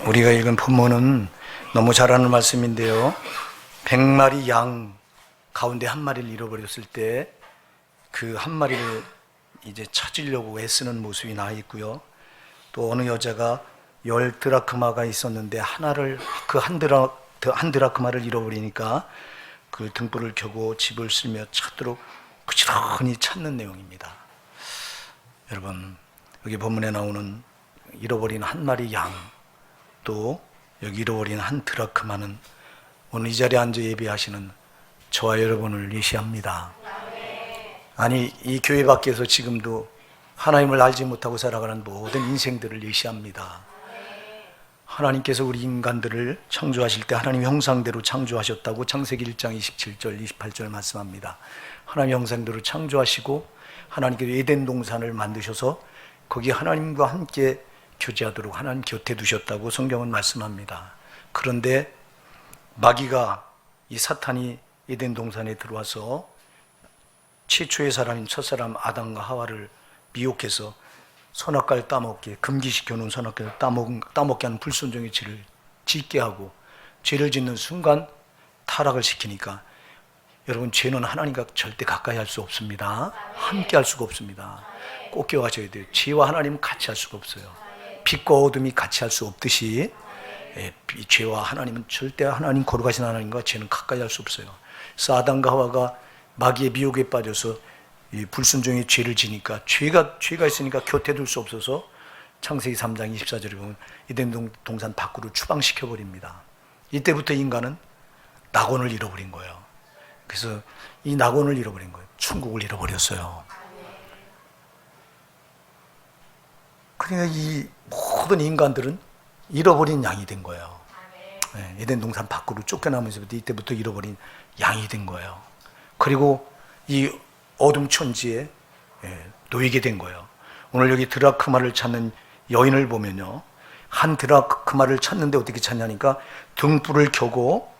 우리가 읽은 본문은 너무 잘 아는 말씀인데요. 100마리 양 가운데 한 마리를 잃어버렸을 때 그 한 마리를 이제 찾으려고 애쓰는 모습이 나와 있고요. 또 어느 여자가 10드라크마가 있었는데 하나를 그 한 드라크마를 잃어버리니까 그 등불을 켜고 집을 쓸며 찾도록 부지런히 찾는 내용입니다. 여러분, 여기 본문에 나오는 잃어버린 한 마리 양, 또 여기 잃어버린 한 드라크마는 오늘 이 자리에 앉아 예배하시는 저와 여러분을 예시합니다. 아니, 이 교회 밖에서 지금도 하나님을 알지 못하고 살아가는 모든 인생들을 예시합니다. 하나님께서 우리 인간들을 창조하실 때 하나님 형상대로 창조하셨다고 창세기 1장 27절 28절 말씀합니다. 하나님 형상대로 창조하시고 하나님께서 에덴 동산을 만드셔서 거기 하나님과 함께 교제하도록 하나님 곁에 두셨다고 성경은 말씀합니다. 그런데 마귀가, 이 사탄이 에덴 동산에 들어와서 최초의 사람인 첫사람 아담과 하와를 미혹해서 선악과를 따먹게, 금기시켜 놓은 선악과를 따먹게 하는 불순종의 죄를 짓게 하고, 죄를 짓는 순간 타락을 시키니까 여러분, 죄는 하나님과 절대 가까이 할 수 없습니다. 함께 할 수가 없습니다. 꼭 기억하셔야 돼요. 죄와 하나님은 같이 할 수가 없어요. 빛과 어둠이 같이 할 수 없듯이 죄와 하나님은 절대, 하나님 거룩하신 하나님과 죄는 가까이 할 수 없어요. 그래서 아담과 하와가 마귀의 미혹에 빠져서 이 불순종의 죄를 지니까 죄가 있으니까 곁에 둘 수 없어서 창세기 3장 24절에 보면 에덴 동산 밖으로 추방시켜 버립니다. 이때부터 인간은 낙원을 잃어버린 거예요. 그래서 이 낙원을 잃어버린 거예요. 천국을 잃어버렸어요. 그러니까 이 모든 인간들은 잃어버린 양이 된 거예요. 에덴 동산 밖으로 쫓겨나면서부터 이때부터 잃어버린 양이 된 거예요. 그리고 이 어둠 천지에 놓이게 된 거예요. 오늘 여기 드라크마를 찾는 여인을 보면요, 한 드라크마를 찾는데 어떻게 찾냐니까 등불을 켜고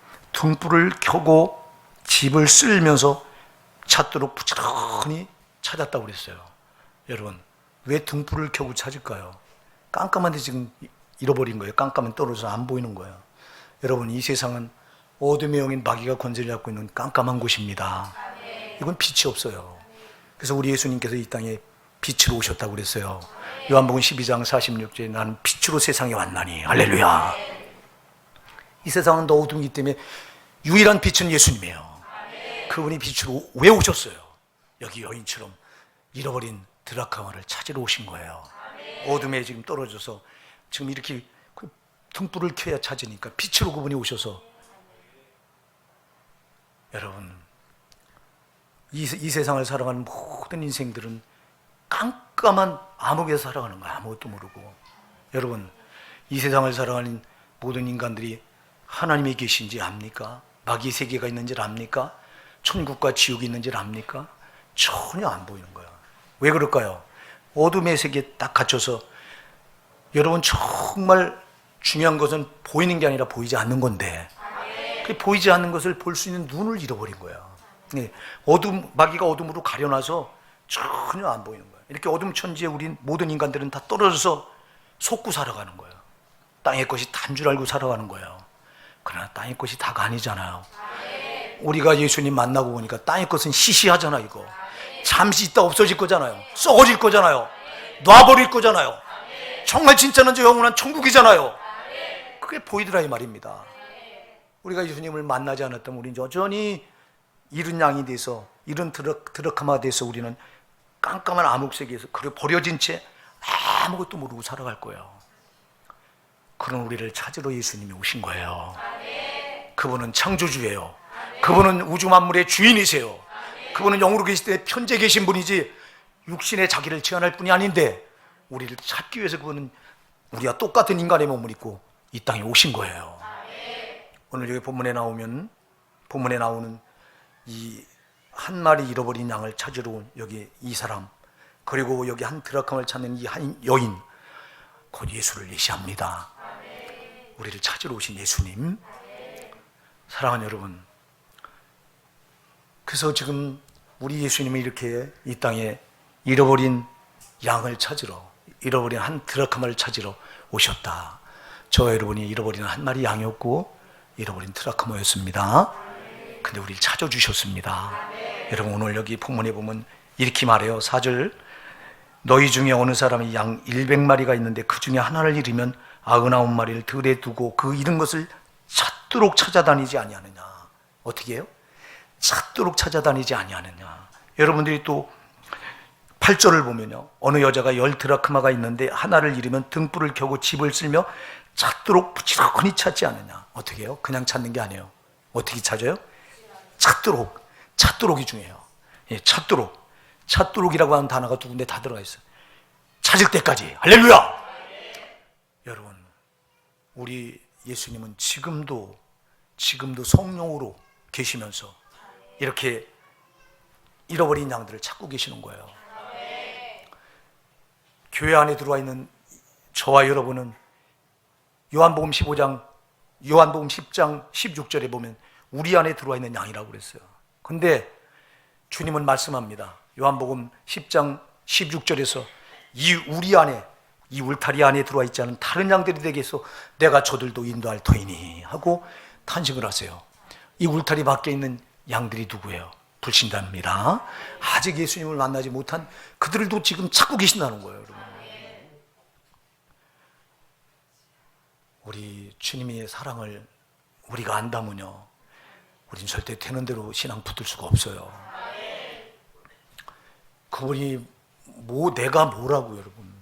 집을 쓸면서 찾도록 부지런히 찾았다고 그랬어요. 여러분, 왜 등불을 켜고 찾을까요? 깜깜한데 지금 잃어버린 거예요. 깜깜한 떨어져서 안 보이는 거예요. 여러분, 이 세상은 어둠의 영인 마귀가 권세를 잡고 있는 깜깜한 곳입니다. 이건 빛이 없어요. 그래서 우리 예수님께서 이 땅에 빛으로 오셨다고 그랬어요. 요한복음 12장 46절에 나는 빛으로 세상에 왔나니. 할렐루야. 이 세상은 더 어둠이기 때문에 유일한 빛은 예수님이에요. 그분이 빛으로 왜 오셨어요? 여기 여인처럼 잃어버린 드라크마를 찾으러 오신 거예요. 어둠에 지금 떨어져서 지금 이렇게 등불을 켜야 찾으니까 빛으로 그분이 오셔서, 여러분, 이 세상을 살아가는 모든 인생들은 깜깜한 암흑에서 살아가는 거예요. 아무것도 모르고. 여러분, 이 세상을 살아가는 모든 인간들이 하나님이 계신지 압니까? 마귀 세계가 있는지를 압니까? 천국과 지옥이 있는지를 압니까? 전혀 안 보이는 거예요. 왜 그럴까요? 어둠의 세계에 딱 갇혀서, 여러분, 정말 중요한 것은 보이는 게 아니라 보이지 않는 건데, 그 보이지 않는 것을 볼 수 있는 눈을 잃어버린 거예요. 마귀가 어둠으로 가려놔서 전혀 안 보이는 거예요. 이렇게 어둠 천지에 우리 모든 인간들은 다 떨어져서 속고 살아가는 거예요. 땅의 것이 다인 줄 알고 살아가는 거예요. 그러나 땅의 것이 다가 아니잖아요. 우리가 예수님 만나고 보니까 땅의 것은 시시하잖아. 이거 잠시 있다 없어질 거잖아요. 썩어질 거잖아요. 놔버릴 거잖아요. 정말 진짜는 저 영원한 천국이잖아요. 그게 보이더라 이 말입니다. 우리가 예수님을 만나지 않았다면 우리는 여전히 잃은 양이 돼서, 잃은 드라크마가 돼서 우리는 깜깜한 암흑세계에서 버려진 채 아무것도 모르고 살아갈 거예요. 그런 우리를 찾으러 예수님이 오신 거예요. 그분은 창조주예요. 그분은 우주 만물의 주인이세요. 그분은 영으로 계실 때 편재 계신 분이지 육신의 자기를 제한할 분이 아닌데, 우리를 찾기 위해서 그분은 우리와 똑같은 인간의 몸을 입고 이 땅에 오신 거예요. 오늘 여기 본문에 나오는 이 한 마리 잃어버린 양을 찾으러 온 여기 이 사람, 그리고 여기 한 드라크마를 찾는 이 한 여인, 곧 예수를 예시합니다. 우리를 찾으러 오신 예수님. 사랑하는 여러분, 그래서 지금 우리 예수님이 이렇게 이 땅에 잃어버린 양을 찾으러, 잃어버린 한 드라크마를 찾으러 오셨다. 저와 여러분이 잃어버린 한 마리 양이었고 잃어버린 트라크모였습니다. 근데 우리를 찾아주셨습니다. 여러분, 오늘 여기 본문에 보면 이렇게 말해요. 4절, 너희 중에 어느 사람이 양 100마리가 있는데 그 중에 하나를 잃으면 99마리를 들에 두고 그 잃은 것을 찾도록 찾아다니지 아니하느냐. 어떻게 해요? 찾도록 찾아다니지 아니하느냐. 여러분들이 또 8절을 보면요, 어느 여자가 10드라크마가 있는데 하나를 잃으면 등불을 켜고 집을 쓸며 찾도록 부지런히 찾지 않느냐. 어떻게 해요? 그냥 찾는 게 아니에요. 어떻게 찾아요? 찾도록이 중요해요. 예, 찾도록이라고 하는 단어가 두 군데 다 들어가 있어요. 찾을 때까지. 할렐루야. 여러분, 우리 예수님은 지금도 성령으로 계시면서 이렇게 잃어버린 양들을 찾고 계시는 거예요. 교회 안에 들어와 있는 저와 여러분은 요한복음 10장 16절에 보면 우리 안에 들어와 있는 양이라고 그랬어요. 근데 주님은 말씀합니다. 요한복음 10장 16절에서 우리 안에, 이 울타리 안에 들어와 있지 않은 다른 양들이 되게 해서 내가 저들도 인도할 터이니 하고 탄식을 하세요. 이 울타리 밖에 있는 양들이 누구예요? 불신자입니다. 아직 예수님을 만나지 못한 그들도 지금 찾고 계신다는 거예요, 여러분. 우리 주님의 사랑을 우리가 안다면요, 우린 절대 되는 대로 신앙 붙들 수가 없어요. 그분이 내가 뭐라고, 여러분.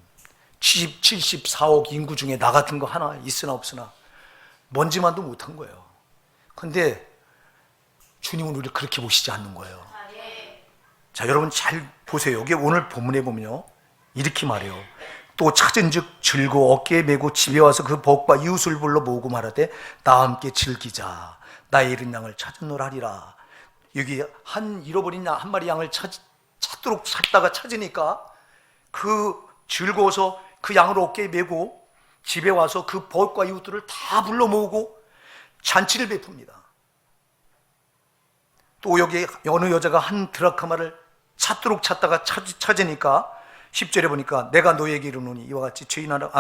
74억 인구 중에 나 같은 거 하나 있으나 없으나 먼지만도 못한 거예요. 근데 주님은 우리를 그렇게 보시지 않는 거예요. 자, 여러분 잘 보세요. 여기 오늘 본문에 보면요, 이렇게 말해요. 또 찾은즉 즐거 어깨에 메고 집에 와서 그 벗과 이웃을 불러 모으고 말하되 나와 함께 즐기자. 나의 잃은 양을 찾으노라 하리라. 여기 잃어버린 양 한 마리 양을 찾도록 찾다가 찾으니까 그 즐거워서 그 양을 어깨에 메고 집에 와서 그 벗과 이웃들을 다 불러 모으고 잔치를 베풉니다. 또 여기 어느 여자가 한 드라크마를 찾도록 찾다가 찾으니까 10절에 보니까 내가 너에게 이르노니 이와 같이 죄인하라.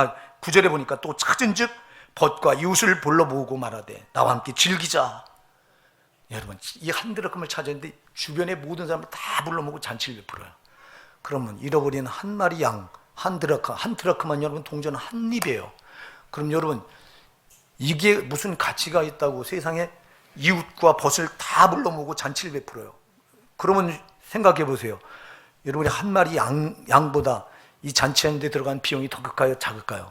9절에 보니까 또 찾은즉 벗과 이웃을 불러 모으고 말하되 나와 함께 즐기자. 여러분, 이 한 드라크마를 찾았는데 주변의 모든 사람을 다 불러 모으고 잔치를 베풀어요. 그러면 잃어버린 한 마리 양, 한 드라크마는 여러분 동전 한 입이에요. 그럼 여러분, 이게 무슨 가치가 있다고 세상에 이웃과 벗을 다 불러 모으고 잔치를 베풀어요. 그러면 생각해 보세요. 여러분이 한 마리 양보다 이 잔치하는 데 들어간 비용이 더 클까요? 작을까요?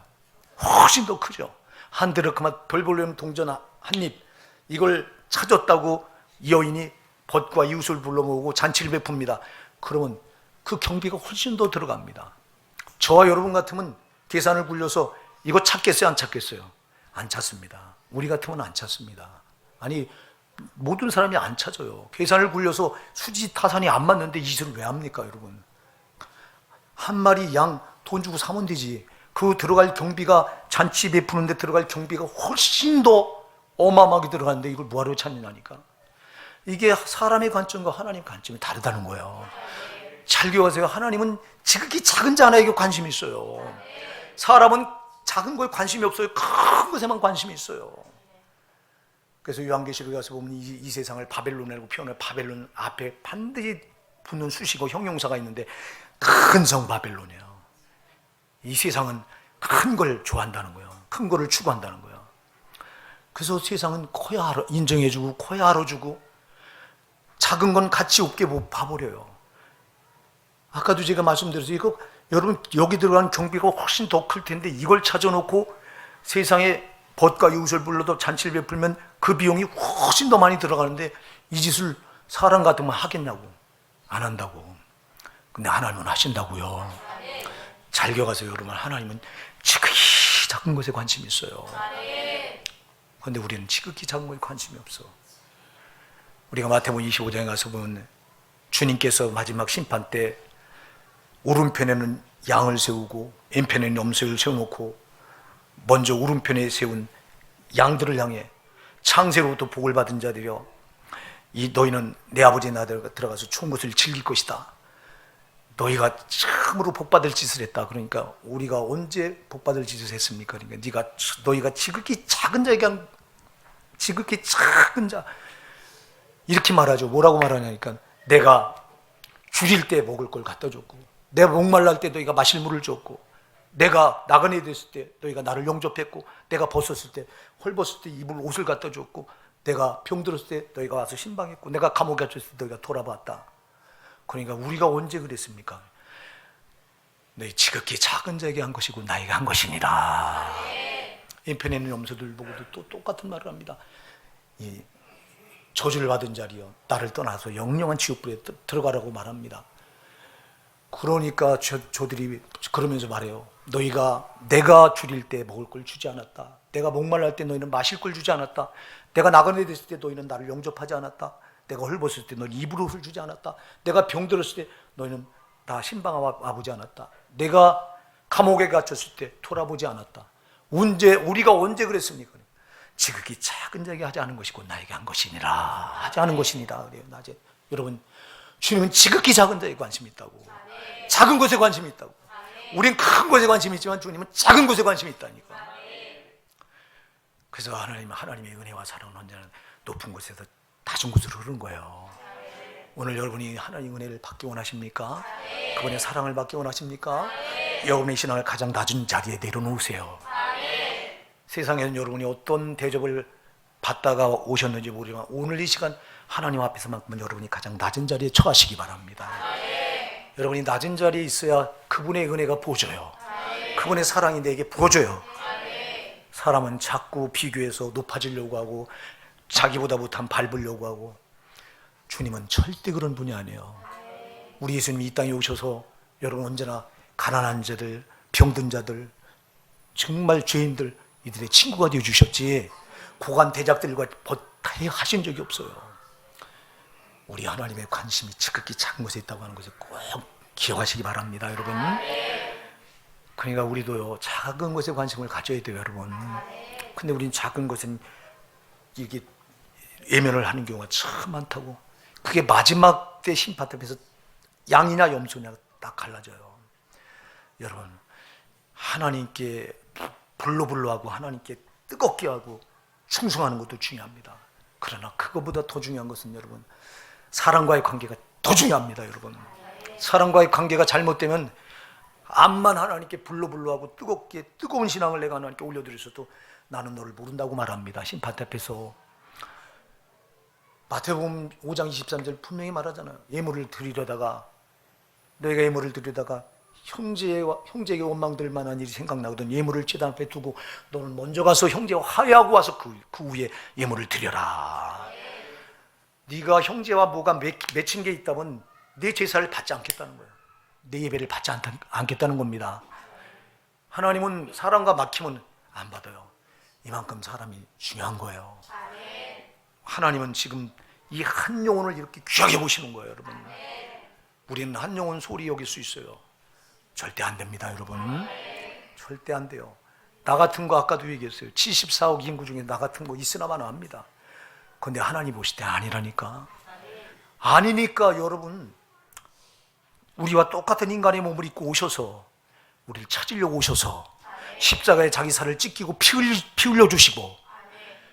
훨씬 더 크죠. 한 드라크마 벌벌려면 동전 한 입, 이걸 찾았다고 이 여인이 벗과 이웃을 불러 모으고 잔치를 베풉니다. 그러면 그 경비가 훨씬 더 들어갑니다. 저와 여러분 같으면 계산을 굴려서 이거 찾겠어요? 안 찾겠어요? 안 찾습니다. 우리 같으면 안 찾습니다. 아니, 모든 사람이 안 찾아요. 계산을 굴려서 수지 타산이 안 맞는데 이 짓을 왜 합니까, 여러분? 한 마리 양 돈 주고 사면 되지. 그 들어갈 경비가, 잔치 베푸는데 들어갈 경비가 훨씬 더 어마어마하게 들어가는데 이걸 뭐하러 찾느냐니까. 이게 사람의 관점과 하나님의 관점이 다르다는 거예요. 잘 기억하세요. 하나님은 지극히 작은 자 하나에게 관심이 있어요. 사람은 작은 거에 관심이 없어요. 큰 것에만 관심이 있어요. 그래서 요한계시록에 가서 보면 이 세상을 바벨론이라고 표현해요. 바벨론 앞에 반드시 붙는 수식어 형용사가 있는데 큰 성 바벨론이에요. 이 세상은 큰 걸 좋아한다는 거예요. 큰 거를 추구한다는 거예요. 그래서 세상은 코야 인정해주고 코야 알아주고 작은 건 가치 없게 봐버려요. 아까도 제가 말씀드렸어요. 이거 여러분 여기 들어간 경비가 훨씬 더 클 텐데 이걸 찾아놓고 세상에 벗과 이웃을 불러도 잔치를 베풀면 그 비용이 훨씬 더 많이 들어가는데 이 짓을 사람 같으면 하겠냐고. 안 한다고. 근데 하나님은 하신다고요. 잘 기억하세요, 여러분. 하나님은 지극히 작은 것에 관심이 있어요. 그런데 우리는 지극히 작은 것에 관심이 없어. 우리가 마태복음 25장에 가서 보면 주님께서 마지막 심판 때 오른편에는 양을 세우고 왼편에는 염소를 세워놓고 먼저 오른편에 세운 양들을 향해 창세로부터 복을 받은 자들이여 너희는 내 아버지의 나라에 들어가서 좋은 것을 즐길 것이다. 너희가 참으로 복받을 짓을 했다. 그러니까 우리가 언제 복받을 짓을 했습니까? 그러니까 너희가 지극히 작은 자에게 한, 지극히 작은 자, 이렇게 말하죠. 뭐라고 말하냐니까, 내가 줄일 때 먹을 걸 갖다 줬고, 내가 목말랄 때 너희가 마실 물을 줬고, 내가 나그네 됐을 때 너희가 나를 용접했고, 내가 벗었을 때, 헐벗을 때 입을 옷을 갖다 줬고, 내가 병들었을 때 너희가 와서 신방했고, 내가 감옥에 갇혔을 때 너희가 돌아봤다. 그러니까 우리가 언제 그랬습니까? 너희 지극히 작은 자에게 한 것이고 나에게 한 것이니라. 인편에 있는 염소들 보고도 또 똑같은 말을 합니다. 이 저주를 받은 자리여, 나를 떠나서 영영한 지옥불에 들어가라고 말합니다. 그러니까 저들이 그러면서 말해요. 내가 줄일 때 먹을 걸 주지 않았다. 내가 목말랄 때 너희는 마실 걸 주지 않았다. 내가 나그네 됐을 때 너희는 나를 영접하지 않았다. 내가 헐벗을 때 너희는 입을 옷을 주지 않았다. 내가 병들었을 때 너희는 나 신방 와보지 않았다. 내가 감옥에 갇혔을 때 돌아보지 않았다. 우리가 언제 그랬습니까? 지극히 작은 자에게 하지 않은 것이고 나에게 한 것이니라. 하지 않은 것이니라 그래요. 낮에 여러분, 주님은 지극히 작은 자에 관심이 있다고. 작은 것에 관심이 있다고. 우린 큰 것에 관심이 있지만 주님은 작은 것에 관심이 있다니까. 그래서 하나님의 은혜와 사랑은 언제나 높은 곳에서 낮은 곳으로 흐른 거예요. 오늘 여러분이 하나님의 은혜를 받기 원하십니까? 그분의 사랑을 받기 원하십니까? 여러분의 신앙을 가장 낮은 자리에 내려놓으세요. 세상에는 여러분이 어떤 대접을 받다가 오셨는지 모르지만 오늘 이 시간 하나님 앞에서만큼은 여러분이 가장 낮은 자리에 처하시기 바랍니다. 여러분이 낮은 자리에 있어야 그분의 은혜가 보여져요. 그분의 사랑이 내게 부어져요. 사람은 자꾸 비교해서 높아지려고 하고 자기보다 못한 밟으려고 하고, 주님은 절대 그런 분이 아니에요. 우리 예수님이 이 땅에 오셔서 여러분 언제나 가난한 자들, 병든 자들, 정말 죄인들, 이들의 친구가 되어주셨지 고관 대작들과 하신 적이 없어요. 우리 하나님의 관심이 지극히 작은 곳에 있다고 하는 것을 꼭 기억하시기 바랍니다, 여러분. 그러니까 우리도요, 작은 것에 관심을 가져야 돼요, 여러분. 근데 우리는 작은 것은 이게 예면을 하는 경우가 참 많다고. 그게 마지막 때 심판 앞에서 양이냐 염소냐 딱 갈라져요. 여러분, 하나님께 불로불로 하고 하나님께 뜨겁게 하고 충성하는 것도 중요합니다. 그러나 그것보다 더 중요한 것은 여러분, 사랑과의 관계가 더 중요합니다. 여러분, 사랑과의 관계가 잘못되면 암만 하나님께 불로불로 하고 뜨거운 신앙을 내가 하나님께 올려드렸어도 나는 너를 모른다고 말합니다. 심판 앞에서. 마태복음 5장 23절 분명히 말하잖아요. 예물을 드리려다가, 너희가 예물을 드리다가 형제에게 원망될 만한 일이 생각나거든. 예물을 제단 앞에 두고 너는 먼저 가서 형제와 화해하고 와서 그 후에 예물을 드려라. 네가 형제와 뭐가 맺힌 게 있다면 내 제사를 받지 않겠다는 거예요. 내 예배를 받지 않겠다는 겁니다. 하나님은 사람과 막히면 안 받아요. 이만큼 사람이 중요한 거예요. 하나님은 지금 이 한 영혼을 이렇게 귀하게 보시는 거예요, 여러분. 우리는 한 영혼 소리 여길 수 있어요. 절대 안 됩니다, 여러분. 절대 안 돼요. 나 같은 거 아까도 얘기했어요. 74억 인구 중에 나 같은 거 있으나마나 합니다. 그런데 하나님 보실 때 아니라니까. 아니니까 여러분, 우리와 똑같은 인간의 몸을 입고 오셔서 우리를 찾으려고 오셔서 십자가에 자기 살을 찢기고 피 흘려주시고,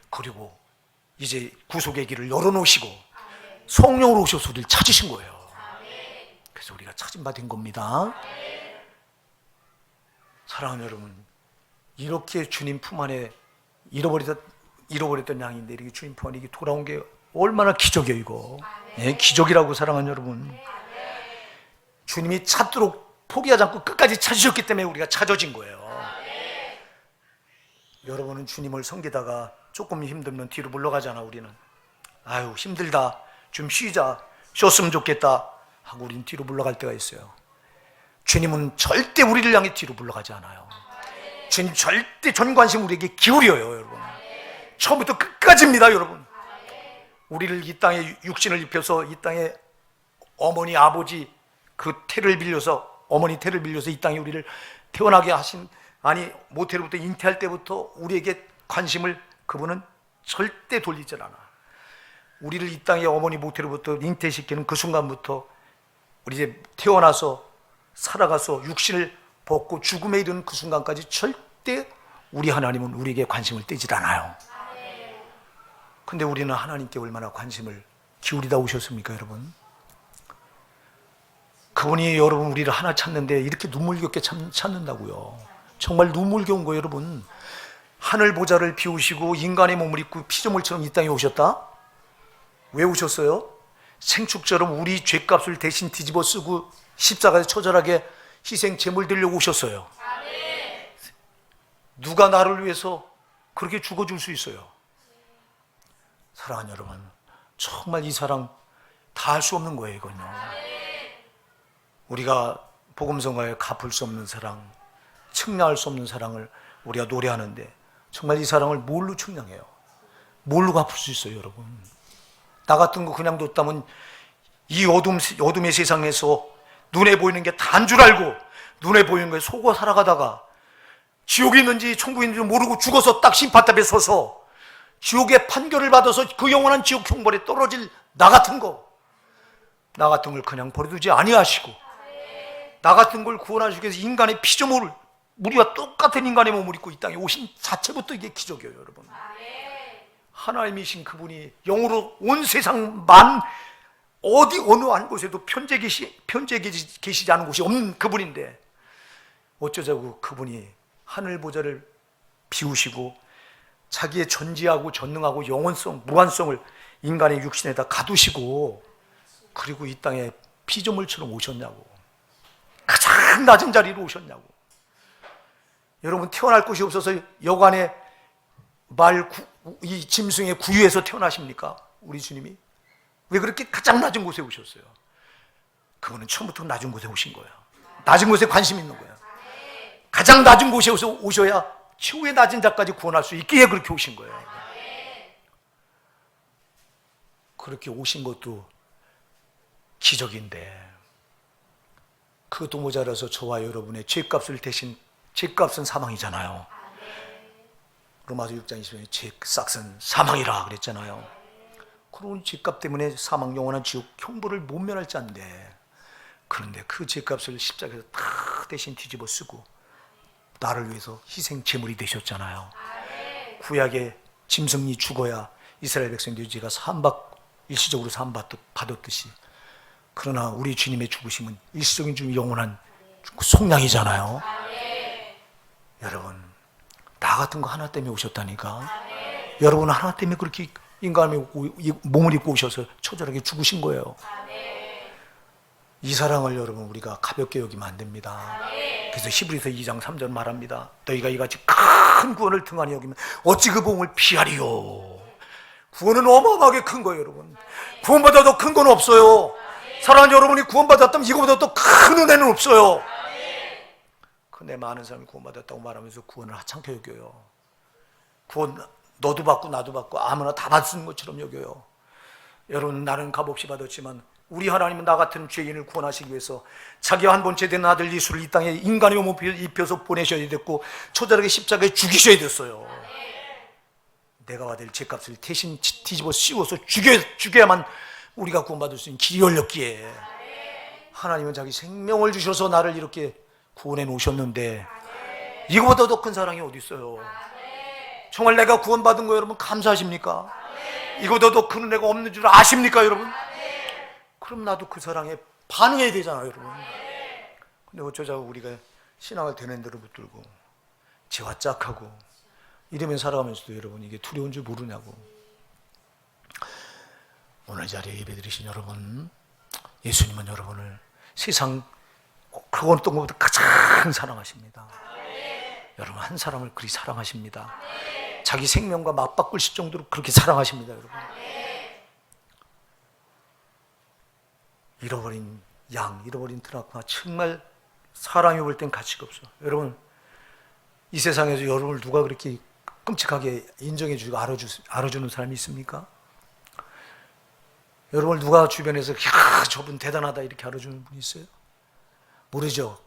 그리고 이제 구속의 길을 열어놓으시고 성령으로 오셔서 우리를 찾으신 거예요. 그래서 우리가 찾은 바 된 겁니다. 사랑하는 여러분, 이렇게 주님 품 안에 잃어버렸던 양인데 이렇게 주님 품 안에 돌아온 게 얼마나 기적이에요, 이거. 네, 기적이라고. 사랑하는 여러분, 주님이 찾도록 포기하지 않고 끝까지 찾으셨기 때문에 우리가 찾아진 거예요. 여러분은 주님을 섬기다가 조금 힘들면 뒤로 물러가잖아. 우리는 아유 힘들다, 좀 쉬었으면 좋겠다 하고 우리는 뒤로 물러갈 때가 있어요. 주님은 절대 우리를 향해 뒤로 물러가지 않아요. 주님 절대 전 관심 우리에게 기울여요, 여러분. 처음부터 끝까지입니다, 여러분. 우리를 이 땅에 육신을 입혀서 이 땅에 어머니 아버지 그 태를 빌려서, 어머니 태를 빌려서 이 땅에 우리를 태어나게 하신, 아니 모태로부터 잉태할 때부터 우리에게 관심을 그분은 절대 돌리질 않아. 우리를 이 땅에 어머니 모태로부터 잉태시키는 그 순간부터 우리 이제 태어나서 살아가서 육신을 벗고 죽음에 이르는 그 순간까지 절대 우리 하나님은 우리에게 관심을 떼질 않아요. 근데 우리는 하나님께 얼마나 관심을 기울이다 오셨습니까, 여러분? 그분이 여러분 우리를 하나 찾는데 이렇게 눈물겹게 찾는다고요. 정말 눈물겨운 거예요, 여러분. 하늘 보좌를 비우시고 인간의 몸을 입고 피조물처럼 이 땅에 오셨다? 왜 오셨어요? 생축처럼 우리 죄값을 대신 뒤집어 쓰고 십자가에 처절하게 희생 제물 드리려고 오셨어요. 누가 나를 위해서 그렇게 죽어줄 수 있어요? 사랑하는 여러분, 정말 이 사랑 다 할 수 없는 거예요, 이건요. 우리가 복음성가에 갚을 수 없는 사랑, 측량할 수 없는 사랑을 우리가 노래하는데 정말 이 사랑을 뭘로 측량해요? 뭘로 갚을 수 있어요, 여러분? 나 같은 거 그냥 뒀다면 이 어둠의 세상에서 눈에 보이는 게 다인 줄 알고 눈에 보이는 거에 속어 살아가다가 지옥이 있는지 천국이 있는지 모르고 죽어서 딱 심판탑에 서서 지옥의 판결을 받아서 그 영원한 지옥 형벌에 떨어질 나 같은 걸 그냥 버려두지 아니하시고 나 같은 걸 구원하시기 위해서 인간의 피조물을 우리와 똑같은 인간의 몸을 입고 이 땅에 오신 자체부터 이게 기적이에요, 여러분. 하나님이신 그분이 영으로 온 세상 어느 한 곳에도 편재 계시지 않은 곳이 없는 그분인데 어쩌자고 그분이 하늘 보좌를 비우시고 자기의 전지하고 전능하고 영원성, 무한성을 인간의 육신에다 가두시고 그리고 이 땅에 피조물처럼 오셨냐고. 가장 낮은 자리로 오셨냐고. 여러분, 태어날 곳이 없어서 여간의 이 짐승의 구유에서 태어나십니까? 우리 주님이 왜 그렇게 가장 낮은 곳에 오셨어요? 그분은 처음부터 낮은 곳에 오신 거예요. 낮은 곳에 관심 있는 거예요. 가장 낮은 곳에 오셔야 최후의 낮은 자까지 구원할 수 있기에 그렇게 오신 거예요. 그렇게 오신 것도 기적인데 그것도 모자라서 저와 여러분의 죄값을 대신, 죄값은 사망이잖아요. 로마서 6장 20절에 죄값은 사망이라 그랬잖아요. 그런 죄값 때문에 사망, 영원한 지옥 형벌을 못 면할 자인데, 그런데 그 죄값을 십자가에서 다 대신 뒤집어 쓰고 나를 위해서 희생 제물이 되셨잖아요. 구약의 짐승이 죽어야 이스라엘 백성들의 죄가 일시적으로 사함받았듯이, 그러나 우리 주님의 죽으심은 일시적인 중 영원한 속량이잖아요. 여러분, 나 같은 거 하나 때문에 오셨다니까. 여러분 하나 때문에 그렇게 인간의 몸을 입고 오셔서 처절하게 죽으신 거예요. 이 사랑을 여러분 우리가 가볍게 여기면 안 됩니다. 그래서 히브리서 2장 3절 말합니다. 너희가 이같이 큰 구원을 등한히 여기면 어찌 그 복음을 피하리요. 구원은 어마어마하게 큰 거예요, 여러분. 구원보다 더 큰 건 없어요. 사랑하는 여러분이 구원받았다면 이거보다 더 큰 은혜는 없어요. 근데 많은 사람이 구원받았다고 말하면서 구원을 하찮게 여겨요. 구원 너도 받고 나도 받고 아무나 다 받는 것처럼 여겨요. 여러분, 나는 값없이 받았지만 우리 하나님은 나 같은 죄인을 구원하시기 위해서 자기와 한 번째 된 아들 예수를 이 땅에 인간의 몸을 입혀서 보내셔야 됐고 처절하게 십자가에 죽이셔야 됐어요. 내가 받을 죄값을 대신 뒤집어 씌워서 죽여야만 우리가 구원받을 수 있는 길이 열렸기에 하나님은 자기 생명을 주셔서 나를 이렇게 구원해 놓으셨는데 이거보다 더 큰 사랑이 어디 있어요? 정말 내가 구원받은 거 여러분 감사하십니까? 이거보다 더 큰 은혜가 없는 줄 아십니까, 여러분? 그럼 나도 그 사랑에 반응해야 되잖아요, 여러분. 근데 어쩌자고 우리가 신앙을 되는 대로 붙들고 죄와 짝하고 이러면 살아가면서도 여러분 이게 두려운 줄 모르냐고. 오늘 자리에 예배드리신 여러분, 예수님은 여러분을 세상 그 어떤 것보다 가장 사랑하십니다. 여러분 한 사람을 그리 사랑하십니다. 자기 생명과 맞바꾸실 정도로 그렇게 사랑하십니다, 여러분. 잃어버린 양, 잃어버린 드라마, 정말 사람이 볼 땐 가치가 없어. 여러분, 이 세상에서 여러분을 누가 그렇게 끔찍하게 인정해주고 알아주는 사람이 있습니까? 여러분을 누가 주변에서 야, 저분 대단하다 이렇게 알아주는 분이 있어요? 모르죠.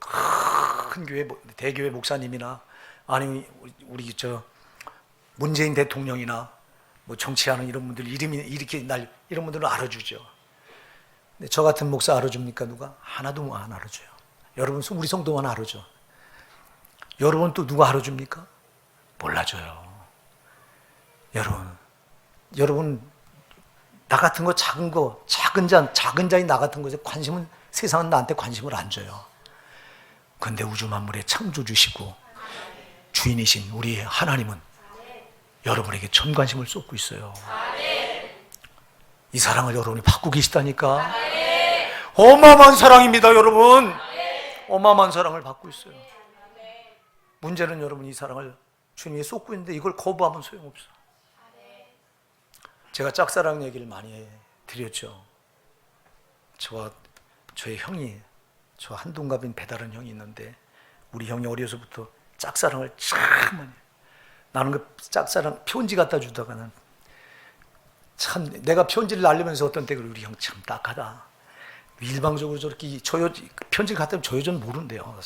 큰 교회, 대교회 목사님이나 아니면 우리 문재인 대통령이나 뭐 정치하는 이런 분들 이름이 이렇게 이런 분들은 알아주죠. 근데 저 같은 목사 알아줍니까, 누가? 하나도 안 알아줘요. 여러분, 우리 성도만 알아줘. 여러분 또 누가 알아줍니까? 몰라줘요. 여러분 나 같은 거 작은 거, 작은 자인 나 같은 것에 관심은, 세상은 나한테 관심을 안 줘요. 그런데 우주 만물의 창조주시고 주인이신 우리 하나님은 여러분에게 전 관심을 쏟고 있어요. 이 사랑을 여러분이 받고 계시다니까. 어마어마한 사랑입니다, 여러분. 어마어마한 사랑을 받고 있어요. 문제는 여러분 이 사랑을 주님이 쏟고 있는데 이걸 거부하면 소용없어. 제가 짝사랑 얘기를 많이 드렸죠. 저와 저의 형이, 저 한동갑인 배다른 형이 있는데 우리 형이 어려서부터 짝사랑을 참 많이 해요. 나는 그 짝사랑 편지 갖다 주다가는 참, 내가 편지를 날리면서 어떤 때 우리 형 참 딱하다. 일방적으로 저렇게 편지를 갖다 주면 저 여자는 모른대요.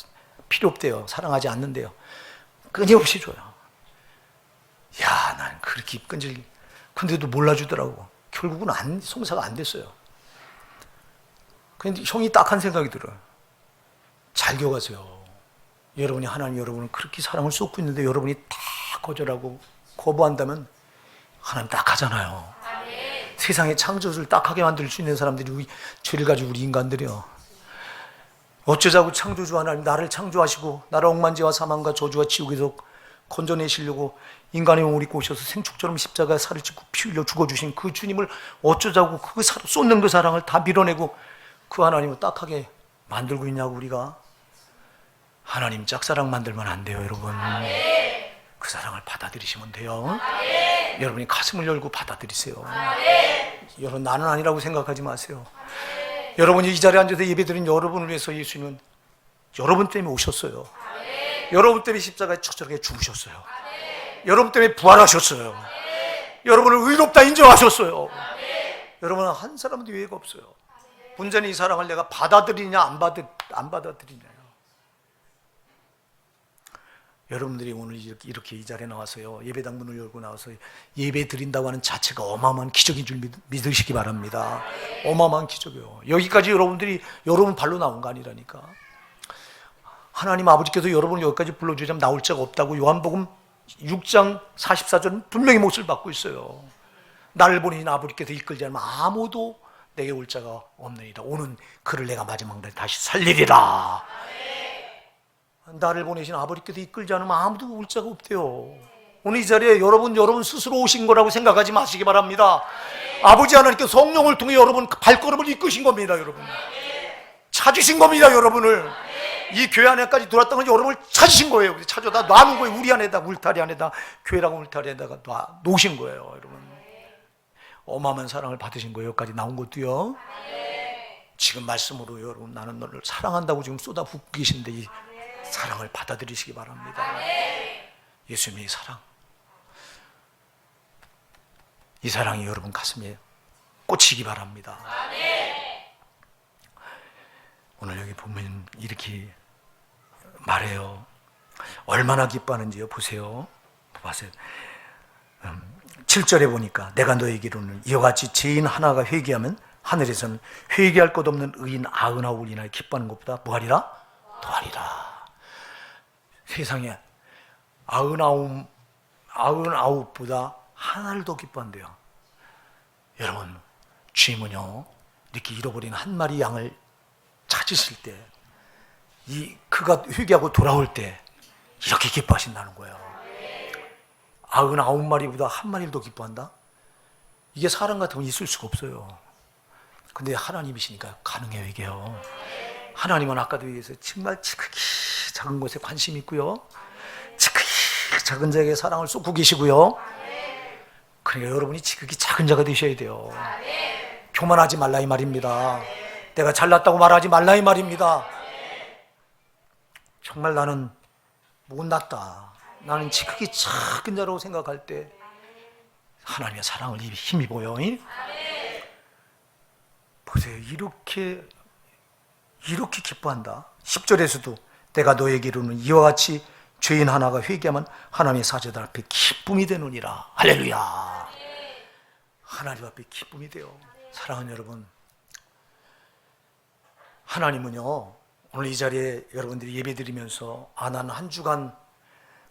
필요 없대요. 사랑하지 않는데요. 끊임없이 줘요. 야, 난 그렇게 근데도 몰라주더라고. 결국은 성사가 안 됐어요. 근데 형이 딱한 생각이 들어요. 잘 기억하세요. 여러분이, 하나님 여러분을 그렇게 사랑을 쏟고 있는데 여러분이 다 거절하고 거부한다면 하나님 딱하잖아요. 세상의 창조주를 딱하게 만들 수 있는 사람들이 죄를 가지고 우리 인간들이요. 어쩌자고 창조주 하나님 나를 창조하시고 나를 억만지와 사망과 저주와 지옥에서 건져내시려고 인간의 몸을 입고 오셔서 생축처럼 십자가에 살을 찢고 피 흘려 죽어주신 그 주님을 어쩌자고 쏟는 그 사랑을 다 밀어내고 그 하나님을 딱하게 만들고 있냐고. 우리가 하나님 짝사랑 만들면 안 돼요, 여러분. 그 사랑을 받아들이시면 돼요. 여러분이 가슴을 열고 받아들이세요. 여러분, 나는 아니라고 생각하지 마세요. 여러분이 이 자리에 앉아서 예배드린 여러분을 위해서 예수님은 여러분 때문에 오셨어요. 여러분 때문에 십자가에 처절하게 죽으셨어요. 여러분 때문에 부활하셨어요. 여러분을 의롭다 인정하셨어요. 여러분은 한 사람도 예외가 없어요. 문제는 이 사랑을 내가 받아들이냐 안 받아들이냐. 여러분들이 오늘 이렇게 이 자리에 나와서요, 예배당 문을 열고 나와서 예배 드린다고 하는 자체가 어마어마한 기적인 줄 믿으시기 바랍니다. 어마어마한 기적이에요. 여기까지 여러분 발로 나온 거 아니라니까. 하나님 아버지께서 여러분을 여기까지 불러주자면 나올 자가 없다고 요한복음 6장 44절은 분명히 몫을 받고 있어요. 나를 보내신 아버지께서 이끌지 않으면 아무도 내게 올 자가 없느니라. 오는 그를 내가 마지막 날에 다시 살리리라. 나를 보내신 아버지께서 이끌지 않으면 아무도 올 자가 없대요. 오늘 이 자리에 여러분 스스로 오신 거라고 생각하지 마시기 바랍니다. 아버지 하나님께서 성령을 통해 여러분 발걸음을 이끄신 겁니다. 여러분 찾으신 겁니다. 여러분을 이 교회 안에까지 들어왔던 건 여러분을 찾으신 거예요. 찾아다 놔놓은 거예요. 우리 안에다, 울타리 안에다, 교회라고 울타리 안에다가 놓으신 거예요. 여러분 어마어마한 사랑을 받으신 거예요. 여기까지 나온 것도요. 지금 말씀으로 여러분 나는 너를 사랑한다고 지금 쏟아붓고 계신데 이 사랑을 받아들이시기 바랍니다. 예수님의 사랑, 이 사랑이 여러분 가슴에 꽂히기 바랍니다. 오늘 여기 보면 이렇게 말해요. 얼마나 기뻐하는지요. 보세요. 7절에 보니까 내가 너에게 이르노니 이와 같이 죄인 하나가 회개하면 하늘에서는 회개할 것 없는 의인 99이나 기뻐하는 것보다 뭐하리라? 더하리라. 세상에 99보다 하나를 더 기뻐한대요. 여러분 주님은요 이렇게 잃어버린 한 마리 양을 찾으실 때, 그가 회개하고 돌아올 때 이렇게 기뻐하신다는 거예요. 99마리보다 한 마리를 더 기뻐한다? 이게 사람 같으면 있을 수가 없어요. 근데 하나님이시니까 가능해요. 이게요. 하나님은 아까도 얘기해서 정말 지극히 작은 것에 관심 있고요, 지극히 작은 자에게 사랑을 쏟고 계시고요. 그러니까 여러분이 지극히 작은 자가 되셔야 돼요. 교만하지 말라 이 말입니다. 내가 잘났다고 말하지 말라 이 말입니다. 정말 나는 못났다, 나는 지극히 작은 자라고 생각할 때 하나님의 사랑을 힘입어요. 보세요. 이렇게 기뻐한다. 10절에서도 내가 너에게 이르는 이와 같이 죄인 하나가 회개하면 하나님의 사제들 앞에 기쁨이 되느니라. 할렐루야. 하나님 앞에 기쁨이 돼요. 사랑하는 여러분, 하나님은요 오늘 이 자리에 여러분들이 예배드리면서 난 한 주간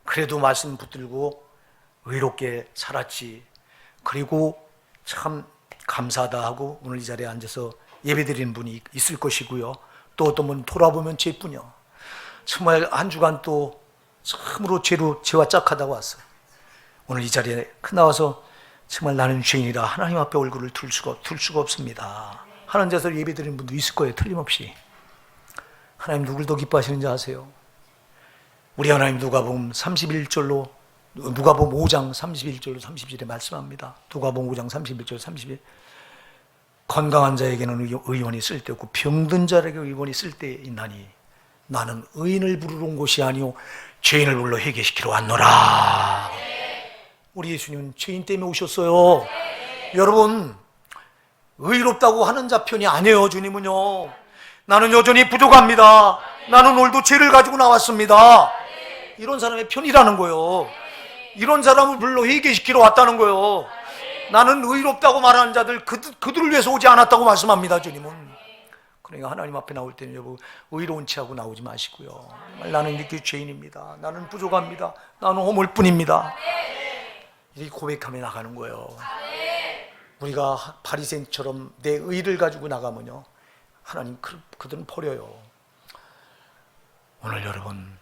그래도 말씀 붙들고 의롭게 살았지, 그리고 참 감사하다 하고 오늘 이 자리에 앉아서 예배드리는 분이 있을 것이고요. 또 어떤 분은 돌아보면 죄뿐이요, 정말 한 주간 또 참으로 죄와 짝하다고 왔어요. 오늘 이 자리에 나와서 정말 나는 죄인이라 하나님 앞에 얼굴을 둘 수가 없습니다. 하나님 자서 예배드리는 분도 있을 거예요. 틀림없이. 하나님 누굴 더 기뻐하시는지 아세요? 우리 하나님 누가복음 31절로, 누가복음 5장 31절로 30절에 말씀합니다. 누가복음 5장 31절 30절. 건강한 자에게는 의원이 쓸데없고 병든 자에게 의원이 쓸데있나니 나는 의인을 부르러 온 것이 아니오 죄인을 불러 회개시키러 왔노라. 우리 예수님은 죄인 때문에 오셨어요. 여러분, 의롭다고 하는 자 편이 아니에요. 주님은요, 나는 여전히 부족합니다, 나는 오늘도 죄를 가지고 나왔습니다, 이런 사람의 편이라는 거예요. 이런 사람을 불러 회개시키러 왔다는 거예요. 나는 의롭다고 말하는 자들, 그들을 위해서 오지 않았다고 말씀합니다. 주님은. 그러니까 하나님 앞에 나올 때는 여러분, 의로운 체하고 나오지 마시고요. 나는 이렇게 죄인입니다, 나는 부족합니다, 나는 허물뿐입니다, 이렇게 고백하며 나가는 거예요. 우리가 바리새인처럼 내 의를 가지고 나가면요, 하나님 그들은 버려요. 오늘 여러분,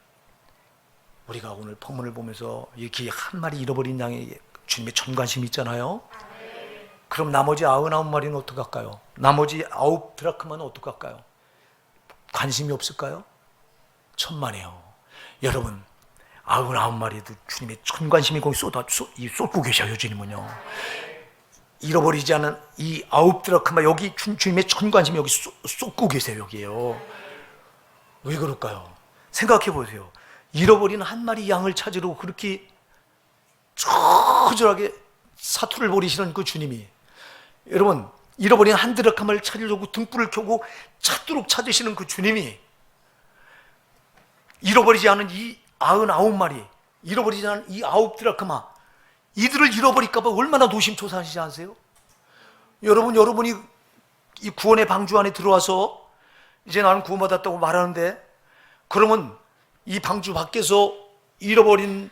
우리가 오늘 본문을 보면서 이렇게 한 마리 잃어버린 양의 주님의 전관심이 있잖아요. 그럼 나머지 99마리는 어떡할까요? 나머지 9 드라크마는 어떡할까요? 관심이 없을까요? 천만에요. 여러분, 99마리도 주님의 전관심이 거기 쏟고 계셔요. 주님은요, 잃어버리지 않은 이 9 드라크마, 여기 주님의 전관심이 여기 쏟고 계세요. 여기에요. 왜 그럴까요? 생각해 보세요. 잃어버린 한 마리 양을 찾으러 그렇게 처절하게 사투를 벌이시는 그 주님이, 여러분, 잃어버린 한 드라크마를 찾으려고 등불을 켜고 찾도록 찾으시는 그 주님이 잃어버리지 않은 이 99마리, 잃어버리지 않은 이 9 드라크마, 이들을 잃어버릴까 봐 얼마나 노심초사하시지 않으세요? 여러분이 이 구원의 방주 안에 들어와서 이제 나는 구원받았다고 말하는데, 그러면 이 방주 밖에서 잃어버린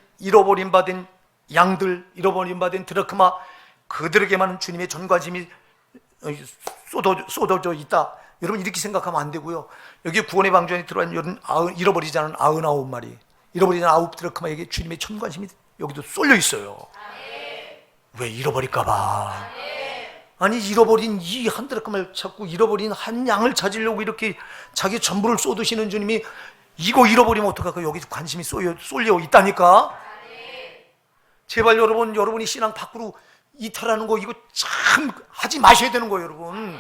받은 양들, 잃어버린 받은 드라크마, 그들에게만 주님의 전관심이 쏟아져 있다, 여러분 이렇게 생각하면 안 되고요. 여기 구원의 방주 안에 들어와 있는 잃어버리지 않은 99마리, 잃어버리지 않은 9 드라크마에게 주님의 전관심이 여기도 쏠려 있어요. 왜? 잃어버릴까 봐. 아니, 잃어버린 이 한 드라크마를 찾고 잃어버린 한 양을 찾으려고 이렇게 자기 전부를 쏟으시는 주님이 이거 잃어버리면 어떡할까? 여기 관심이 쏠려 있다니까. 제발 여러분이 신앙 밖으로 이탈하는 거 이거 참 하지 마셔야 되는 거예요. 여러분,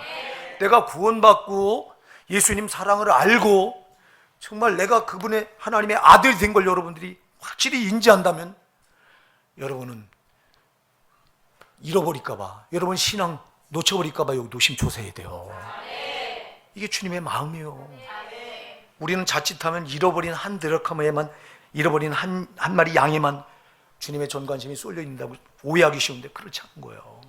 내가 구원받고 예수님 사랑을 알고 정말 내가 그분의 하나님의 아들이 된 걸 여러분들이 확실히 인지한다면, 여러분은 잃어버릴까 봐, 여러분 신앙 놓쳐버릴까 봐 여기 노심초사해야 돼요. 이게 주님의 마음이에요. 우리는 자칫하면 잃어버린 한 드라크마에만, 잃어버린 한 마리 양에만 주님의 전관심이 쏠려 있다고 오해하기 쉬운데 그렇지 않은 거예요.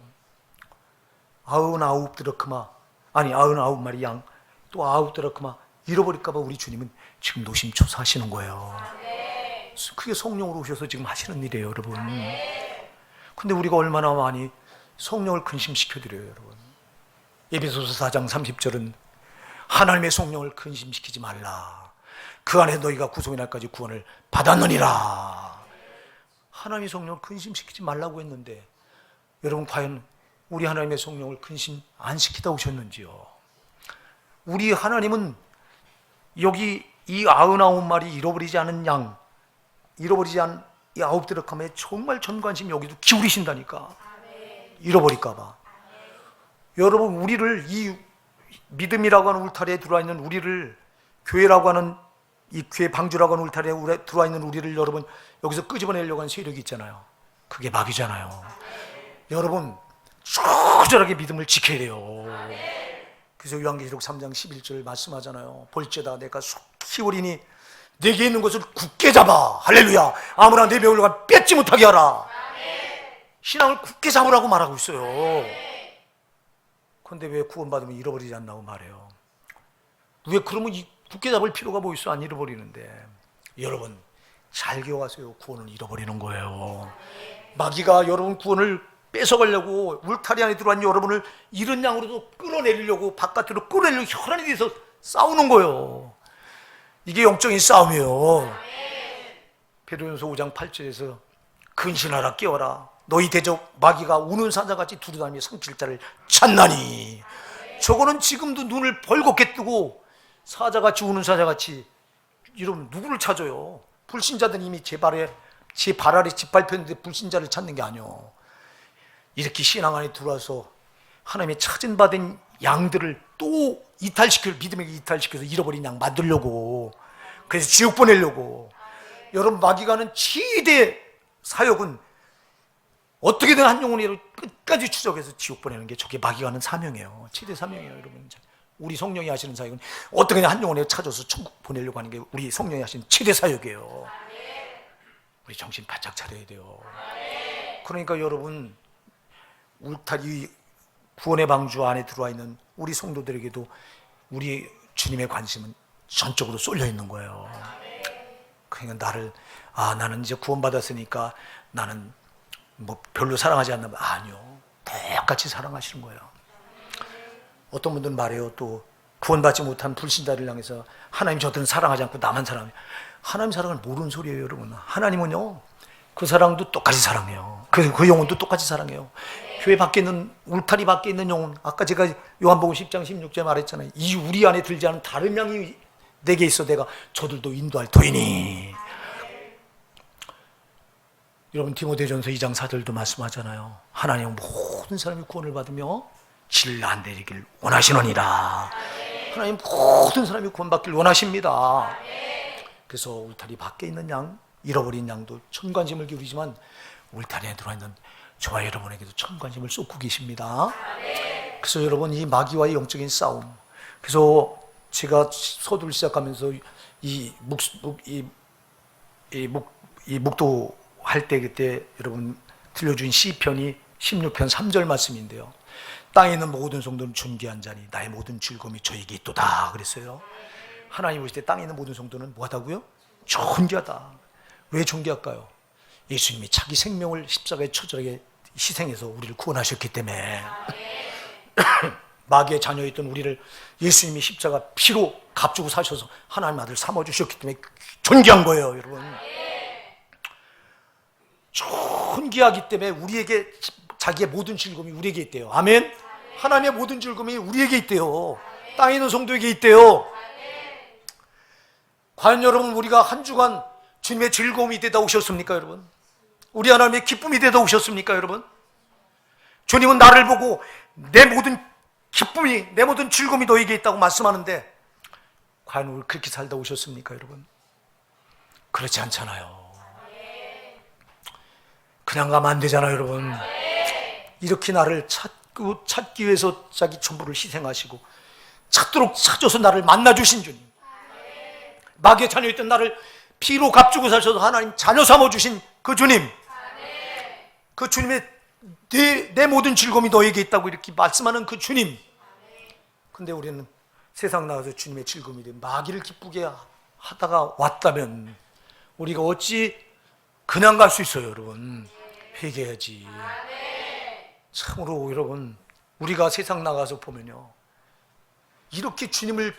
99 드라크마, 아니 99마리 양, 또 9 드라크마 잃어버릴까 봐 우리 주님은 지금 노심초사하시는 거예요. 그게 성령으로 오셔서 지금 하시는 일이에요. 여러분, 근데 우리가 얼마나 많이 성령을 근심시켜드려요. 여러분, 에베소서 4장 30절은 하나님의 성령을 근심시키지 말라, 그 안에 너희가 구속의 날까지 구원을 받았느니라. 하나님의 성령을 근심시키지 말라고 했는데, 여러분 과연 우리 하나님의 성령을 근심 안 시키다 오셨는지요? 우리 하나님은 여기 이 99마리 잃어버리지 않은 양, 잃어버리지 않은 이 9 드라크마에 정말 전관심 여기도 기울이신다니까. 잃어버릴까 봐. 여러분, 우리를 이 믿음이라고 하는 울타리에 들어와 있는 우리를, 교회라고 하는 이 교회 방주라고 하는 울타리에 들어와 있는 우리를 여러분 여기서 끄집어내려고 하는 세력이 있잖아요. 그게 마귀잖아요. 여러분, 초절하게 믿음을 지켜야 돼요. 그래서 요한계시록 3장 11절 말씀하잖아요. 볼지어다 내가 속히 오리니 내게 있는 것을 굳게 잡아. 할렐루야. 아무나 내 명을 뺏지 못하게 하라. 신앙을 굳게 잡으라고 말하고 있어요. 그런데 왜 구원받으면 잃어버리지 않나고 말해요? 왜 그러면 굳게 잡을 필요가 뭐 있어? 안 잃어버리는데. 여러분 잘 기억하세요. 구원을 잃어버리는 거예요. 마귀가 여러분 구원을 뺏어가려고 울타리 안에 들어간 여러분을 이런 양으로도 끌어내리려고 바깥으로 끌어내려고 혈안이 돼서 싸우는 거예요. 이게 영적인 싸움이에요. 베드로전서 5장 8절에서 근신하라 깨어라 너희 대적 마귀가 우는 사자같이 두루다니며 상칠 자를 찾나니. 저거는 지금도 눈을 벌겋게 뜨고 사자같이 우는 사자같이 이러면 누구를 찾아요? 불신자들은 이미 제 발 아래 짓밟혔는데 불신자를 찾는 게 아니요. 이렇게 신앙 안에 들어와서 하나님의 찾은 받은 양들을 또 믿음에게 이탈시켜서 잃어버린 양 만들려고, 그래서 지옥 보내려고. 여러분 마귀가 하는 최대 사역은 어떻게든 한 영혼을 끝까지 추적해서 지옥 보내는 게 저게 마귀가 하는 사명이에요. 최대 사명이에요. 여러분 우리 성령이 하시는 사역은 어떻게든 한 영혼을 찾아서 천국 보내려고 하는 게 우리 성령이 하시는 최대 사역이에요. 우리 정신 바짝 차려야 돼요. 그러니까 여러분 울타리 구원의 방주 안에 들어와 있는 우리 성도들에게도 우리 주님의 관심은 전적으로 쏠려 있는 거예요. 그러니까 나는 이제 구원받았으니까 나는 뭐 별로 사랑하지 않나. 아니요, 똑같이 사랑하시는 거예요. 어떤 분들은 말해요. 또 구원받지 못한 불신자를 향해서 하나님 저들은 사랑하지 않고 나만 사랑해요. 하나님 사랑을 모르는 소리예요. 여러분 하나님은요 그 사랑도 똑같이 사랑해요. 그 영혼도 똑같이 사랑해요. 교회 밖에 있는 울타리 밖에 있는 영혼, 아까 제가 요한복음 10장 16절에 말했잖아요. 이 우리 안에 들지 않은 다른 양이 내게 있어 내가 저들도 인도할 터이니. 여러분 디모데전서 2장 4절도 말씀하잖아요. 하나님은 모든 사람이 구원을 받으며 질 안 되리길 원하시느니라. 하나님 모든 사람이 구원받길 원하십니다. 그래서 울타리 밖에 있는 양, 잃어버린 양도 천관심을 기울이지만 울타리 안에 들어있는 저와 여러분에게도 천관심을 쏟고 계십니다. 그래서 여러분 이 마귀와의 영적인 싸움, 그래서 제가 서두를 시작하면서 이 묵도 할 때 그때 여러분 들려준 시편이 16편 3절 말씀인데요. 땅에 있는 모든 성도는 존귀한 자니 나의 모든 즐거움이 저에게 있도다 그랬어요. 하나님 보실 때 땅에 있는 모든 성도는 뭐하다고요? 존귀하다. 왜 존귀할까요? 예수님이 자기 생명을 십자가의 처절하게 희생해서 우리를 구원하셨기 때문에. 마귀의 자녀였던 우리를 예수님이 십자가 피로 값주고 사셔서 하나님 아들 삼아주셨기 때문에 존귀한 거예요. 여러분 존귀하기 때문에 우리에게 자기의 모든 즐거움이 우리에게 있대요. 아멘. 하나님의 모든 즐거움이 우리에게 있대요. 땅에 있는 성도에게 있대요. 과연 여러분 우리가 한 주간 주님의 즐거움이 되다 오셨습니까? 여러분 우리 하나님의 기쁨이 되다 오셨습니까? 여러분 주님은 나를 보고 내 모든 기쁨이, 내 모든 즐거움이 너에게 있다고 말씀하는데 과연 우리 그렇게 살다 오셨습니까? 여러분 그렇지 않잖아요. 그냥 가면 안 되잖아요. 여러분 이렇게 나를 찾기 위해서 자기 전부를 희생하시고 찾도록 찾아서 나를 만나주신 주님, 마귀의 자녀였던 나를 피로 값주고 사셔서 하나님 자녀 삼아주신 그 주님, 그 주님의 내 모든 즐거움이 너에게 있다고 이렇게 말씀하는 그 주님. 근데 우리는 세상 나가서 주님의 즐거움이 된 마귀를 기쁘게 하다가 왔다면 우리가 어찌 그냥 갈 수 있어요. 여러분 회개해야지. 참으로 여러분 우리가 세상 나가서 보면요 이렇게 주님은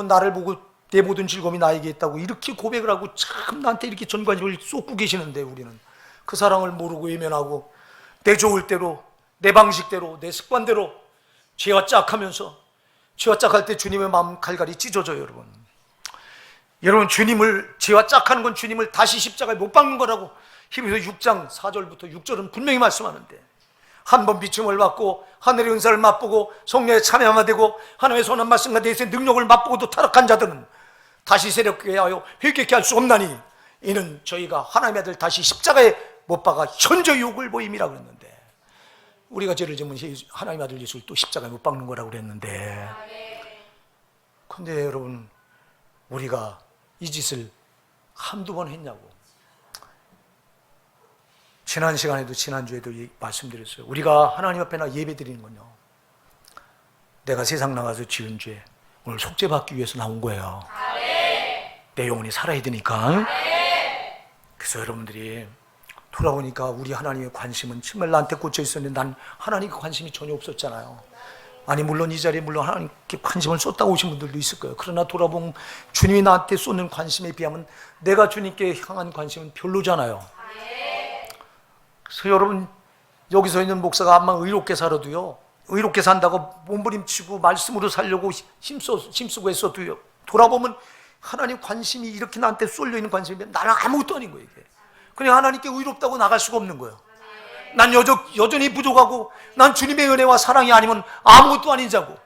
나를 보고 내 모든 즐거움이 나에게 있다고 이렇게 고백을 하고 참 나한테 이렇게 전관심을 쏟고 계시는데 우리는 그 사랑을 모르고 외면하고 내 좋을 대로, 내 방식대로, 내 습관대로 죄와 짝하면서 죄와 짝할 때 주님의 마음 갈갈이 찢어져요. 여러분 죄와 짝하는 건 주님을 다시 십자가에 못 박는 거라고 히브리서 6장 4절부터 6절은 분명히 말씀하는데, 한 번 비춤을 받고 하늘의 은사를 맛보고 성령에 참여하게 되고 하나님의 선한 말씀과 내세의 능력을 맛보고도 타락한 자들은 다시 새롭게 하여 회개케 할 수 없나니 이는 저희가 하나님의 아들 다시 십자가에 못 박아 현저 욕을 보임이라 그랬는데, 우리가 죄를 지으면 하나님의 아들 예수를 또 십자가에 못 박는 거라고 그랬는데, 근데 여러분 우리가 이 짓을 한두 번 했냐고. 지난 시간에도 지난주에도 말씀드렸어요. 우리가 하나님 앞에 나 예배 드리는 건요, 내가 세상 나가서 지은 죄 오늘 속죄받기 위해서 나온 거예요. 내 영혼이 살아야 되니까. 그래서 여러분들이 돌아보니까 우리 하나님의 관심은 정말 나한테 꽂혀 있었는데 난 하나님께 관심이 전혀 없었잖아요. 아니 물론 이 자리에 물론 하나님께 관심을 쏟다 오신 분들도 있을 거예요. 그러나 돌아보면 주님이 나한테 쏟는 관심에 비하면 내가 주님께 향한 관심은 별로잖아요. 그래서 여러분 여기서 있는 목사가 암만 의롭게 살아도요, 의롭게 산다고 몸부림치고 말씀으로 살려고 힘쓰고 했어도요, 돌아보면 하나님 관심이 이렇게 나한테 쏠려있는 관심이면 나는 아무것도 아닌 거예요. 이게 그냥 하나님께 의롭다고 나갈 수가 없는 거예요. 난 여전히 부족하고 난 주님의 은혜와 사랑이 아니면 아무것도 아닌 자고,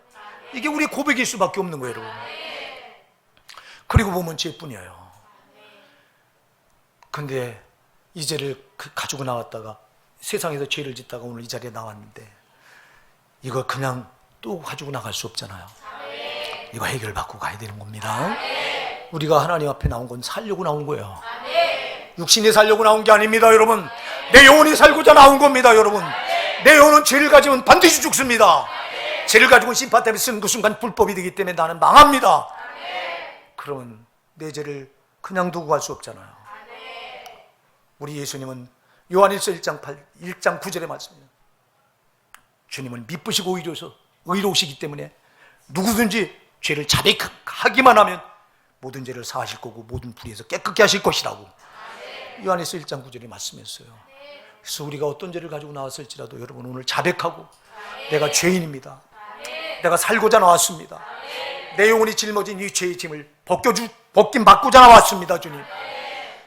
이게 우리 고백일 수밖에 없는 거예요, 여러분. 그리고 보면 죄뿐이에요. 근데 이 죄를 가지고 나왔다가 세상에서 죄를 짓다가 오늘 이 자리에 나왔는데 이거 그냥 또 가지고 나갈 수 없잖아요. 이거 해결받고 가야 되는 겁니다. 우리가 하나님 앞에 나온 건 살려고 나온 거예요. 육신이 살려고 나온 게 아닙니다, 여러분. 내 영혼이 살고자 나온 겁니다, 여러분. 내 영혼은 죄를 가지면 반드시 죽습니다. 죄를 가지고 심판 때문에 쓰는 그 순간 불법이 되기 때문에 나는 망합니다. 그러면 내 죄를 그냥 두고 갈 수 없잖아요. 우리 예수님은 요한일서 1장 9절의 말씀입니다. 주님은 미쁘시고 의로우시기 때문에 누구든지 죄를 자백하기만 하면 모든 죄를 사하실 거고 모든 불의에서 깨끗게 하실 것이라고 요한일서 1장 9절에 말씀했어요. 그래서 우리가 어떤 죄를 가지고 나왔을지라도 여러분 오늘 자백하고 내가 죄인입니다. 내가 살고자 나왔습니다. 내 영혼이 짊어진 이 죄의 짐을 벗김 받고자 나왔습니다. 주님,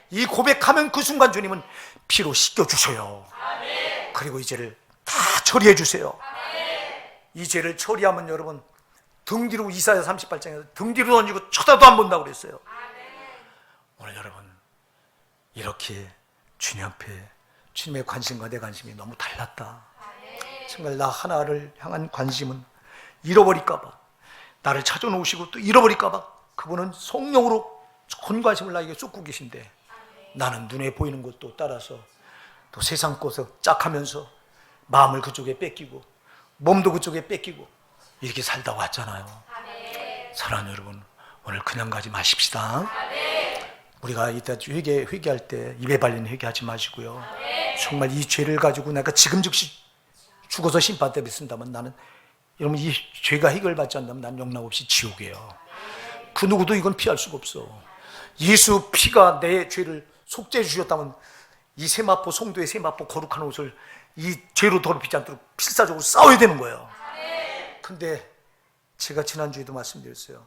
이 고백하면 그 순간 주님은 피로 씻겨주셔요. 그리고 이 죄를 다 처리해 주세요. 이 죄를 처리하면 여러분 등 뒤로, 이사야 38장에서 등 뒤로 던지고 쳐다도 안 본다고 그랬어요. 오늘 여러분 이렇게 주님 앞에 주님의 관심과 내 관심이 너무 달랐다. 정말 나 하나를 향한 관심은 잃어버릴까봐, 나를 찾아놓으시고 또 잃어버릴까봐 그분은 성령으로 전 관심을 나에게 쏟고 계신데 나는 눈에 보이는 것도 따라서 또 세상 것에 짝하면서 마음을 그쪽에 뺏기고 몸도 그쪽에 뺏기고 이렇게 살다 왔잖아요. 사랑하는 여러분, 오늘 그냥 가지 마십시다. 우리가 이따 회개할 때 입에 발린 회개하지 마시고요. 정말 이 죄를 가지고 내가 지금 즉시 죽어서 심판 때문에 쓴다면 나는, 여러분 이 죄가 해결받지 않는다면 난 영락없이 지옥이에요. 그 누구도 이건 피할 수가 없어. 예수 피가 내 죄를 속죄해 주셨다면 이 세마포, 송도의 세마포 거룩한 옷을 이 죄로 더럽히지 않도록 필사적으로 싸워야 되는 거예요. 근데 제가 지난주에도 말씀드렸어요.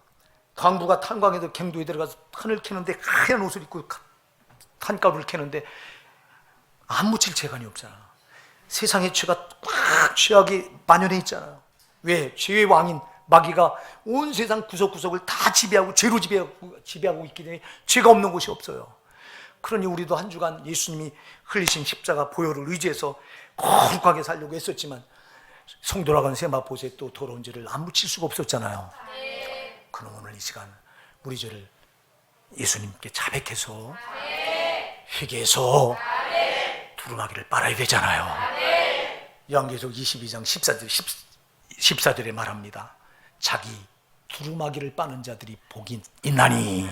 광부가 탄광에도 갱도에 들어가서 탄을 캐는데 하얀 옷을 입고 탄가루를 캐는데 안 묻힐 재간이 없잖아. 세상의 죄가 꽉 죄악이 만연해 있잖아요. 왜? 죄의 왕인 마귀가 온 세상 구석구석을 다 지배하고 죄로 지배하고 있기 때문에 죄가 없는 곳이 없어요. 그러니 우리도 한 주간 예수님이 흘리신 십자가 보혈을 의지해서 거룩하게 살려고 했었지만 성 돌아간 세마포에 또 더러운 죄를 안 묻힐 수가 없었잖아요. 그럼 오늘 이 시간 우리 죄를 예수님께 자백해서 회개해서 두루마기를 빨아야 되잖아요. 요한계시록 22장 14절에 말합니다. 자기 두루마기를 빠는 자들이 복이 있나니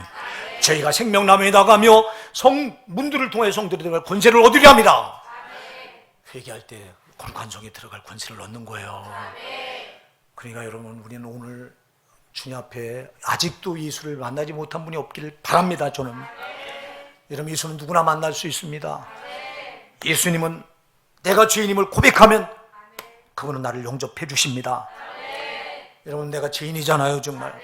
저희가 생명나무에 나가며 문들을 통해 성들에 들어갈 권세를 얻으려 합니다. 회개할 때 거룩한 성에 들어갈 권세를 얻는 거예요. 그러니까 여러분, 우리는 오늘 주님 앞에 아직도 예수를 만나지 못한 분이 없기를 바랍니다. 저는 여러분, 예수는 누구나 만날 수 있습니다. 예수님은 내가 죄인임을 고백하면 그분은 나를 용접해 주십니다. 여러분, 내가 죄인이잖아요. 정말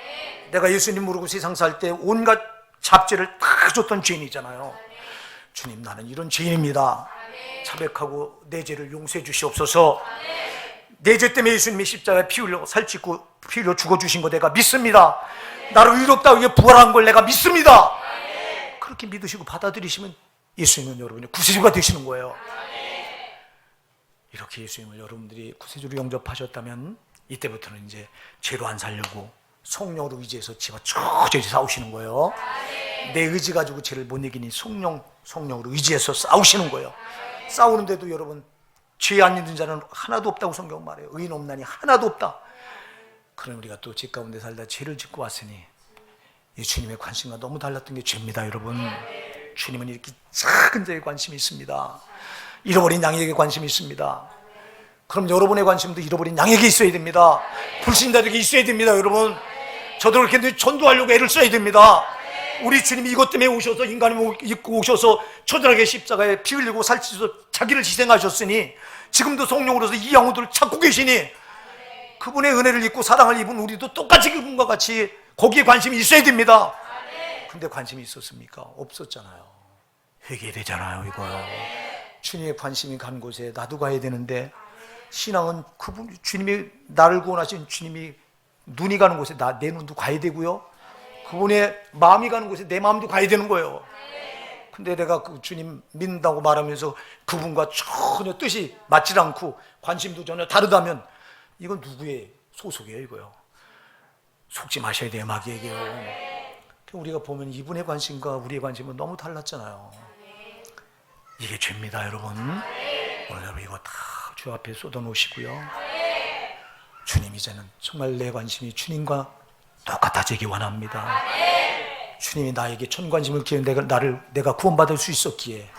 내가 예수님 모르고 세상 살 때 온갖 잡죄를 다 줬던 죄인이잖아요. 주님, 나는 이런 죄인입니다. 자백하고 내 죄를 용서해 주시옵소서. 내 죄 때문에 예수님이 십자가에 피 흘려 살찌고 피 흘려 죽어주신 거 내가 믿습니다. 나를 의롭다고 위해 부활한 걸 내가 믿습니다. 그렇게 믿으시고 받아들이시면 예수님은 여러분의 구세주가 되시는 거예요. 이렇게 예수님을 여러분들이 구세주로 영접하셨다면 이때부터는 이제 죄로 안 살려고 성령으로 의지해서 집어쳐져 싸우시는 거예요. 내 의지 가지고 죄를 못 이기니 성령으로 의지해서 싸우시는 거예요. 싸우는데도 여러분, 죄 안 있는 자는 하나도 없다고 성경 말해요. 의인 없나니 하나도 없다. 그럼 우리가 또 죄 가운데 살다 죄를 짓고 왔으니 이 주님의 관심과 너무 달랐던 게 죄입니다, 여러분. 주님은 이렇게 작은 자에 관심이 있습니다. 잃어버린 양에게 관심이 있습니다. 그럼 여러분의 관심도 잃어버린 양에게 있어야 됩니다. 불신자들에게 있어야 됩니다, 여러분. 저도 그렇게 전도하려고 애를 써야 됩니다. 우리 주님이 이것 때문에 오셔서 인간을 입고 오셔서 초절하게 십자가에 피 흘리고 살찌셔서 자기를 희생하셨으니 지금도 성령으로서 이 영혼들을 찾고 계시니 그분의 은혜를 입고 사랑을 입은 우리도 똑같이 그분과 같이 거기에 관심이 있어야 됩니다. 근데 관심이 있었습니까? 없었잖아요. 회개되잖아요, 이거요. 주님의 관심이 간 곳에 나도 가야 되는데 신앙은 그분, 주님이 나를 구원하신 주님이 눈이 가는 곳에 내 눈도 가야 되고요. 그분의 마음이 가는 곳에 내 마음도 가야 되는 거예요. 근데 내가 그 주님 믿는다고 말하면서 그분과 전혀 뜻이 맞지 않고 관심도 전혀 다르다면 이건 누구의 소속이에요, 이거요. 속지 마셔야 돼요, 마귀에게요. 우리가 보면 이분의 관심과 우리의 관심은 너무 달랐잖아요. 이게 죄입니다, 여러분. 오늘 여러분 이거 다 주 앞에 쏟아놓으시고요. 주님, 이제는 정말 내 관심이 주님과 똑같아지기 원합니다. 주님이 나에게 전 관심을 기해 내가 구원받을 수 있었기에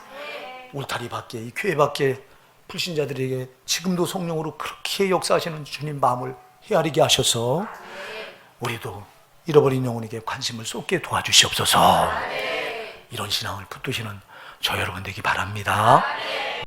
울타리 밖에, 이 교회 밖에 불신자들에게 지금도 성령으로 그렇게 역사하시는 주님 마음을 헤아리게 하셔서 우리도 잃어버린 영혼에게 관심을 쏟게 도와주시옵소서. 이런 신앙을 붙드시는 저 여러분 되기 바랍니다.